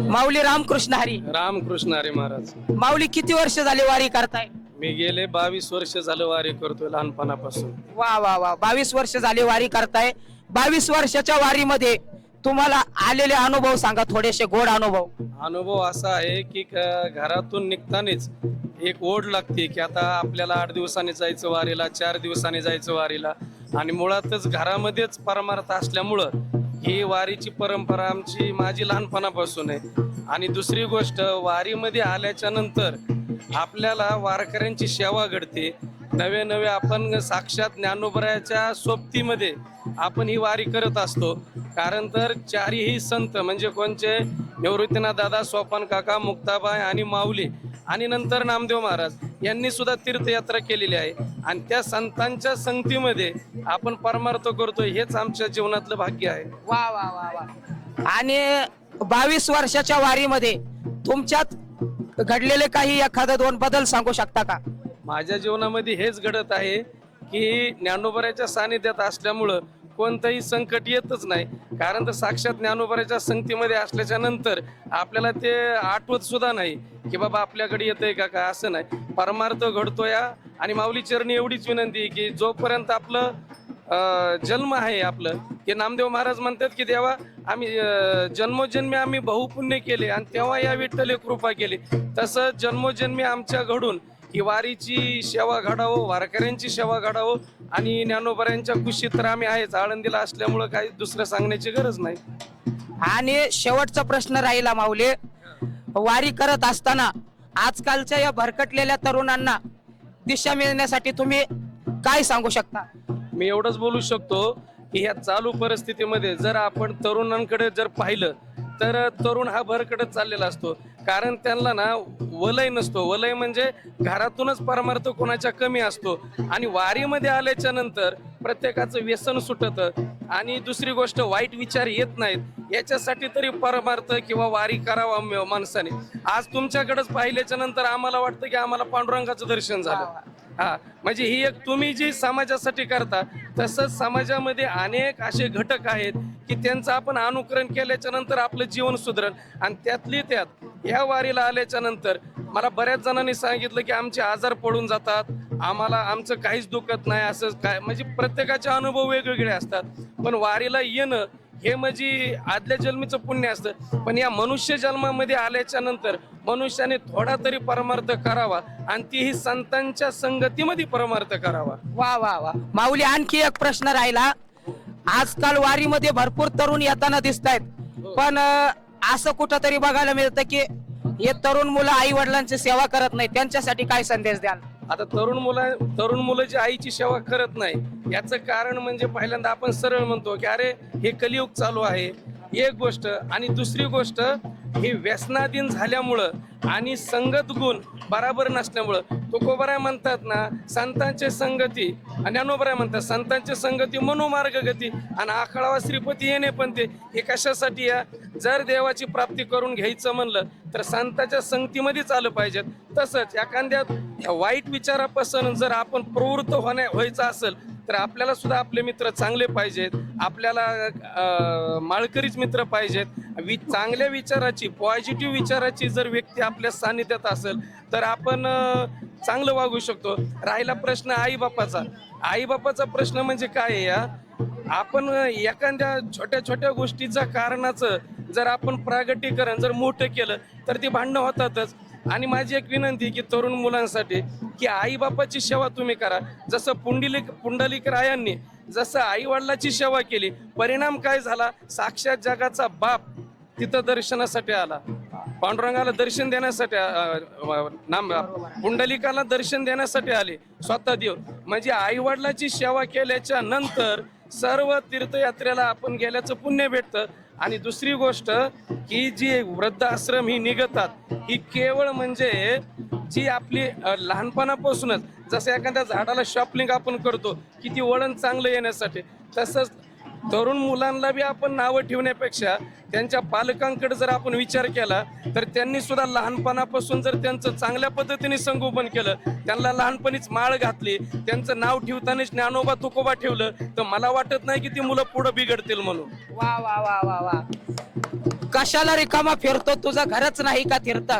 माऊली रामकृष्ण हरी. रामकृष्ण हरी महाराज. माऊली किती वर्ष झाले वारी करताय? मी गेले 22 वर्ष झालं वारी करतोय लहानपणापासून. वा वा वा, 22 वर्ष झाले वारी करताय. 22 वर्षाच्या वारीमध्ये तुम्हाला आलेले अनुभव सांगा, थोडेसे गोड अनुभव. अनुभव असा आहे की घरातून निघतानीच एक ओढ लागते की आता आपल्याला 8 दिवसांनी जायचं वारीला, 4 दिवसांनी जायचं वारीला. आणि मुळातच घरामध्येच परमार्थ असल्यामुळं ही वारीची परंपरा माझी लहानपणापासून आहे. आणि दुसरी गोष्ट, वारीमध्ये आल्याच्या नंतर आपल्याला वारकऱ्यांची सेवा घडते. नवे नवे आपण साक्षात ज्ञानोबरायाच्या सोबतीमध्ये आपण ही वारी करत असतो. कारण तर चारही संत म्हणजे कोणचे, निवृत्तीनाथ दादा, सोपान काका, मुक्ताबाई आणि माऊली आणि नंतर नामदेव महाराज यांनी सुद्धा तीर्थयात्रा केलेली आहे. आणि त्या संतांच्या संगतीमध्ये आपण परमार्थ करतोय, हेच आमच्या जीवनातलं भाग्य आहे. वा वा वा वा. आणि 22 वर्षाच्या वारीमध्ये तुमच्यात घडलेले काही एखादा 2 बदल सांगू शकता का? माझ्या जीवनामध्ये हेच घडत आहे की ज्ञानोबराच्या सानिध्यात असल्यामुळं कोणतंही संकट येतच नाही. कारण तर साक्षात ज्ञानोबराच्या संगतीमध्ये असल्याच्या नंतर आपल्याला ते आठवत सुद्धा नाही की बाबा आपल्याकडे येतंय का काय, असं नाही. परमार्थ घडतोय. आणि माऊली चरणी एवढीच विनंती की जोपर्यंत आपलं जन्म आहे आपलं, की नामदेव महाराज म्हणतात की देवा आम्ही जन्मोजन्मी आम्ही बहुपुण्य केले आणि तेव्हा या विठ्ठले कृपा केली. तसं जन्मोजन्मी आमच्या घडून ही वारीची सेवा घडावं, वारकऱ्यांची सेवा घडावं. आणि ज्ञानोबरायांच्या कुशीत तर आम्ही आहेच, आळंदीला असल्यामुळं काही दुसरं सांगण्याची गरज नाही. आणि शेवटचा प्रश्न राहिला माऊली, वारी करत असताना आजकालच्या या भरकटलेल्या तरुणांना दिशा मिळण्यासाठी तुम्ही काय सांगू शकता? मी एवढंच बोलू शकतो की ह्या चालू परिस्थितीमध्ये जर आपण तरुणांकडे जर पाहिलं तर तरुण हा भरकटत चाललेला असतो. कारण त्यांना ना वलय नसतो. वलय म्हणजे घरातूनच परमार्थ कोणाच्या कमी असतो. आणि वारीमध्ये आल्याच्या नंतर प्रत्येकाचं व्यसन सुटतं. आणि दुसरी गोष्ट, वाईट विचार येत नाहीत. याच्यासाठी तरी परमार्थ किंवा वारी करावा माणसाने. आज तुमच्याकडेच पाहिल्याच्या नंतर आम्हाला वाटतं की आम्हाला पांडुरंगाचं दर्शन झालं. हा, म्हणजे ही एक तुम्ही जी समाजासाठी करता, तसंच समाजामध्ये अनेक असे घटक आहेत की त्यांचं आपण अनुकरण केल्याच्या नंतर आपलं जीवन सुधरण. आणि त्यातली त्यात या वारीला आल्याच्या नंतर मला बऱ्याच जणांनी सांगितलं की आमचे आजार पडून जातात, आम्हाला आमचं काहीच दुखत नाही. असं काय, म्हणजे प्रत्येकाचे अनुभव वेगवेगळे असतात. पण वारीला येणं हे म्हणजे आदल्या जन्मीचं पुण्य असतं. पण या मनुष्य जन्मामध्ये आल्याच्या नंतर मनुष्याने थोडा तरी परमार्थ करावा आणि तीही संतांच्या संगतीमध्ये परमार्थ करावा. वा वा वा. माऊली, आणखी एक प्रश्न राहिला. आजकाल वारीमध्ये भरपूर तरुण येताना दिसत आहेत, पण असं कुठंतरी बघायला मिळतं की हे तरुण मुलं आई वडिलांची सेवा करत नाही. त्यांच्यासाठी काय संदेश द्याल? आता तरुण मुलं जी आईची सेवा करत नाही, याचं कारण म्हणजे पहिल्यांदा आपण सरळ म्हणतो की अरे हे कलियुग चालू आहे, एक गोष्ट. आणि दुसरी गोष्ट, हे व्यसनाधीन झाल्यामुळं आणि संगत गुण बराबर नसल्यामुळं तुकोबराय म्हणतात ना, संतांचे संगती, ज्ञानोबराय म्हणतात संतांचे संगती मनोमार्ग गती आणि आखळावा श्रीपती येणे. पण ते हे कशासाठी? या जर देवाची प्राप्ती करून घ्यायचं म्हणलं तर संतांच्या संगतीमध्येच आलं पाहिजे. तसंच एखाद्या वाईट विचारापासून जर आपण प्रवृत्त व्हायचं असेल तर आपल्याला सुद्धा आपले मित्र चांगले पाहिजेत. आपल्याला माळकरीच मित्र पाहिजेत. चांगल्या विचाराची, पॉझिटिव्ह विचाराची जर व्यक्ती आपल्या सानिध्यात असेल तर आपण चांगलं वागू शकतो. राहिला प्रश्न आईबापाचा प्रश्न म्हणजे काय आहे, या आपण एखाद्या छोट्या छोट्या गोष्टीच्या कारणाचं जर आपण प्रागटीकरण जर मोठं केलं तर ती भांडणं होतातच. आणि माझी एक विनंती की तरुण मुलांसाठी की आई बापाची सेवा तुम्ही करा. जसं पुंडलिक रायांनी जसं आई वडिलाची सेवा केली, परिणाम काय झाला? साक्षात जगाचा बाप तिथं दर्शनासाठी आला, पांडुरंगाला दर्शन देण्यासाठी, पुंडलिकाला दर्शन देण्यासाठी आले स्वतः देव. म्हणजे आई वडिलाची सेवा केल्याच्या नंतर सर्व तीर्थयात्रेला आपण गेल्याचं पुण्य भेटतं. आणि दुसरी गोष्ट की जी वृद्ध आश्रम ही निघतात, ही केवळ म्हणजे जी आपली लहानपणापासूनच, जसं एखाद्या झाडाला शॉपलिंग आपण करतो की ती वळण चांगलं येण्यासाठी, तसंच तरुण मुलांना बी आपण नावं ठेवण्यापेक्षा त्यांच्या पालकांकडे जर आपण विचार केला तर त्यांनी सुद्धा लहानपणापासून जर त्यांचं चांगल्या पद्धतीने संगोपन केलं, त्यांना लहानपणीच माळ घातली, त्यांचं नाव ठेवतानाच ज्ञानोबा तुकोबा ठेवलं, तर मला वाटत नाही की ती मुलं पुढं बिघडतील म्हणून. वा वा वा वा वा. कशाला रिकामा फिरतो, तुझं घरच नाही का तीर्थ?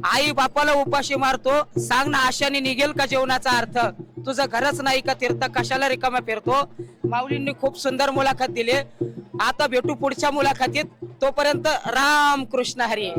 आई बापाला उपाशी मारतो, सांग ना आशाने निघेल का जेवणाचा अर्थ? तुझं घरच नाही का तीर्थ, कशाला रिकामा फिरतो? माऊलींनी खूप सुंदर मुलाखत दिली. आता भेटू पुढच्या मुलाखतीत, तोपर्यंत राम कृष्ण हरी.